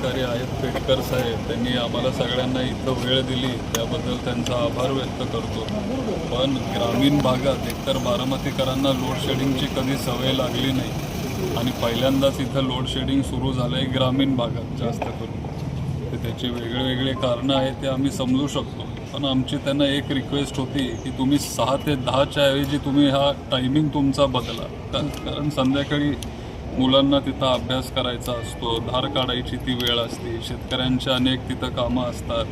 अधिकारी आहेत पेटकर साहेब, त्यांनी आम्हाला सगळ्यांना इथं वेळ दिली त्याबद्दल त्यांचा आभार व्यक्त करतो. पण ग्रामीण भागात एकतर बारामतीकरांना लोडशेडिंगची कधी सवय लागली नाही आणि पहिल्यांदाच इथं लोडशेडिंग सुरू झालं आहे ग्रामीण भागात जास्त करून. तर त्याची वेगवेगळे कारणं आहेत ते आम्ही समजू शकतो. पण आमची त्यांना एक रिक्वेस्ट होती की तुम्ही 6 ते 10च्या ऐवजी तुम्ही हा टायमिंग तुमचा बदला. कारण संध्याकाळी मुलांना तिथं अभ्यास करायचा असतो, धार काढायची ती वेळ असते, शेतकऱ्यांच्या अनेक तिथं कामं असतात.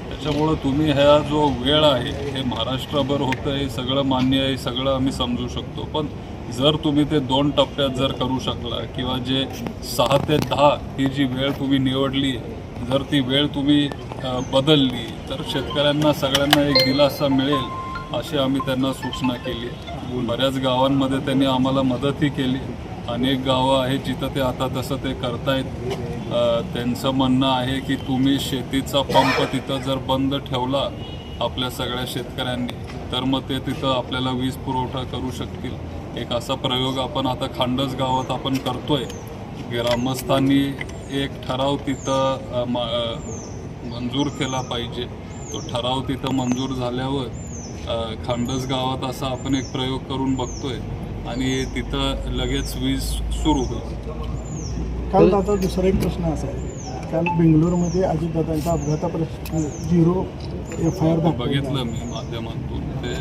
त्याच्यामुळं तुम्ही ह्या जो वेळ आहे हे महाराष्ट्रभर होतं हे सगळं मान्य आहे, सगळं आम्ही समजू शकतो. पण जर तुम्ही ते 2 टप्प्यात जर करू शकला किंवा जे 6 ते 10 ही जी वेळ तुम्ही निवडली जर ती वेळ तुम्ही बदलली तर शेतकऱ्यांना सगळ्यांना एक दिलासा मिळेल अशी आम्ही त्यांना सूचना केली. बऱ्याच गावांमध्ये त्यांनी आम्हाला मदतही केली. अनेक गावं आहेत जिथं ते आता तसं ते करतायत. त्यांचं म्हणणं आहे की तुम्ही शेतीचा पंप तिथं जर बंद ठेवला आपल्या सगळ्या शेतकऱ्यांनी तर मग ते तिथं आपल्याला वीज पुरवठा करू शकतील. एक असा प्रयोग आपण आता खांडस गावात आपण करतोय. ग्रामस्थांनी एक ठराव तिथं मंजूर केला पाहिजे. तो ठराव तिथं मंजूर झाल्यावर खांडस गावात असा आपण एक प्रयोग करून बघतोय आणि तिथं लगेच वीज सुरू होईल. काल दादा दुसरा एक प्रश्न असा आहे, काल बेंगलोरमध्ये अजितदादांचा अपघाताप्रश्न 0 FIR बघितलं मी माध्यमातून. ते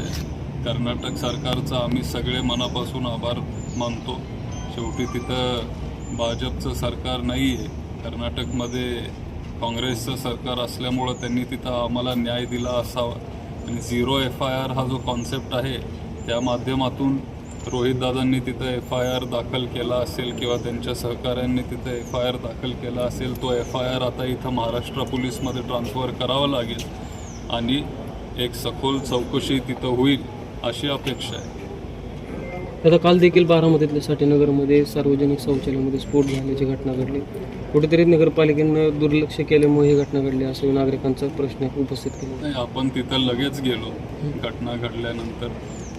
कर्नाटक सरकारचा आम्ही सगळे मनापासून आभार मानतो. शेवटी तिथं भाजपचं सरकार नाही आहे, कर्नाटकमध्ये काँग्रेसचं सरकार असल्यामुळं त्यांनी तिथं आम्हाला न्याय दिला असावा. आणि 0 FIR हा जो कॉन्सेप्ट आहे त्या माध्यमातून रोहितदादांनी तिथं FIR दाखल केला असेल किंवा त्यांच्या सहकाऱ्यांनी तिथं FIR दाखल केला असेल. तो FIR आता इथं महाराष्ट्र पोलीसमध्ये ट्रान्सफर करावा लागेल आणि एक सखोल चौकशी तिथं होईल अशी अपेक्षा आहे. आता काल देखील बारामतीतल्या साठेनगरमध्ये सार्वजनिक शौचालयामध्ये स्फोट झाल्याची घटना घडली. कुठेतरी नगरपालिकेनं दुर्लक्ष केल्यामुळे ही घटना घडली असं नागरिकांचा प्रश्न उपस्थित केला. नाही, आपण तिथं लगेच गेलो घटना घडल्यानंतर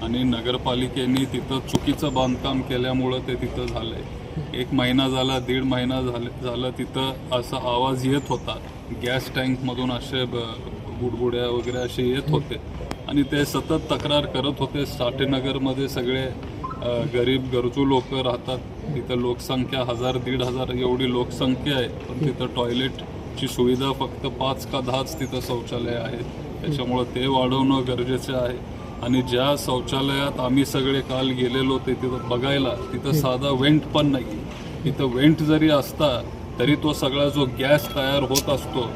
आणि नगरपालिकेने तिथं चुकीचं बांधकाम केल्यामुळं ते तिथं झालं आहे. 1 महिना झाला, 1.5 महिना झालं तिथं असा आवाज येत होता. गॅस टँकमधून असे बुडबुड्या वगैरे असे येत होते आणि ते सतत तक्रार करत होते. साठेनगरमध्ये सगळे गरीब गरजू लोक राहतात. तिथं लोकसंख्या 1000-1500 एवढी लोकसंख्या आहे. पण तिथं टॉयलेटची सुविधा फक्त 5 का 10च तिथं शौचालय आहेत. त्याच्यामुळं ते वाढवणं गरजेचं आहे. आणि ज्या शौचालयात आम्ही सगळे काल गेलेलो ते तिथं बघायला तिथं साधा वेंट पण नाही. तिथं वेंट जरी असता तरी तो सगळा जो गॅस तयार होत असतो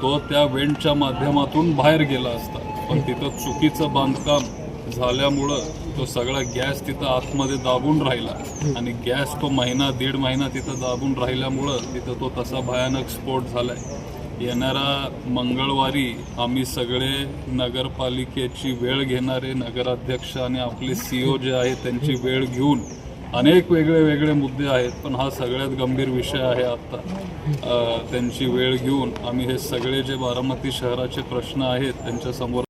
तो त्या वेंटच्या माध्यमातून बाहेर गेला असता. पण तिथं चुकीचं बांधकाम झाल्यामुळं तो सगळा गॅस तिथं आतमध्ये दाबून राहिला आणि गॅस तो 1.5 महिना तिथं दाबून राहिल्यामुळं तिथं तो तसा भयानक स्फोट झाला आहे. येणारा मंगळवारी आम्ही सगळे नगरपालिकेची वेळ घेणारे नगराध्यक्ष आणि आपले CEO जे आहेत त्यांची वेळ घेऊन अनेक वेगळे मुद्दे आहेत पण हा सगळ्यात गंभीर विषय आहे आत्ता. त्यांची वेळ घेऊन आम्ही हे सगळे जे बारामती शहराचे प्रश्न आहेत त्यांच्यासमोर